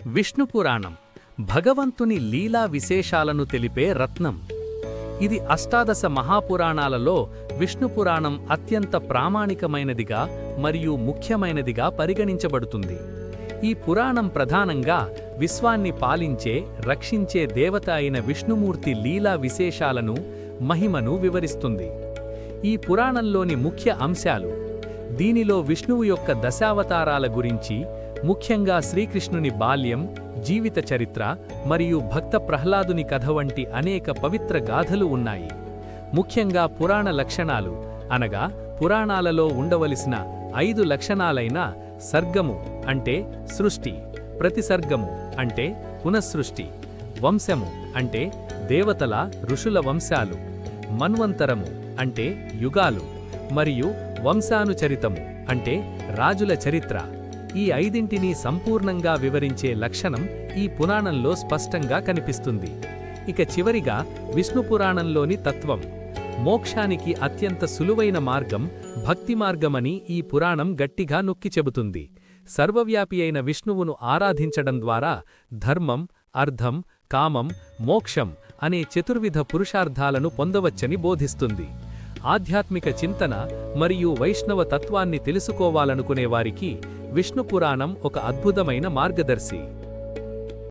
విష్ణు పురాణం భగవంతుని లీలా విశేషాలను తెలిపే రత్నం. ఇది అష్టాదశ మహాపురాణాలలో విష్ణుపురాణం అత్యంత ప్రామాణికమైనదిగా మరియు ముఖ్యమైనదిగా పరిగణించబడుతుంది. ఈ పురాణం ప్రధానంగా విశ్వాన్ని పాలించే, రక్షించే దేవత అయిన విష్ణుమూర్తి లీలా విశేషాలను, మహిమను వివరిస్తుంది. ఈ పురాణంలోని ముఖ్య అంశాలు: దీనిలో విష్ణువు యొక్క దశావతారాల గురించి, ముఖ్యంగా శ్రీకృష్ణుని బాల్యం, జీవిత చరిత్ర మరియు భక్త ప్రహ్లాదుని కథ వంటి అనేక పవిత్ర గాథలు ఉన్నాయి. ముఖ్యంగా పురాణ లక్షణాలు అనగా పురాణాలలో ఉండవలసిన 5 లక్షణాలైన సర్గము అంటే సృష్టి, ప్రతిసర్గము అంటే పునఃసృష్టి, వంశము అంటే దేవతల ఋషుల వంశాలు, మన్వంతరము అంటే యుగాలు, మరియు వంశానుచరితము అంటే రాజుల చరిత్ర. ఈ 5ంటిని సంపూర్ణంగా వివరించే లక్షణం ఈ పురాణంలో స్పష్టంగా కనిపిస్తుంది. ఇక చివరిగా విష్ణుపురాణంలోని తత్వం. మోక్షానికి అత్యంత సులువైన మార్గం భక్తి మార్గమని ఈ పురాణం గట్టిగా నొక్కి చెబుతుంది. సర్వవ్యాపి అయిన విష్ణువును ఆరాధించడం ద్వారా ధర్మం, అర్థం, కామం, మోక్షం అనే చతుర్విధ పురుషార్థాలను పొందవచ్చని బోధిస్తుంది. ఆధ్యాత్మిక చింతన మరియు వైష్ణవ తత్వాన్ని తెలుసుకోవాలనుకునేవారికి విష్ణుపురాణం ఒక అద్భుతమైన మార్గదర్శి.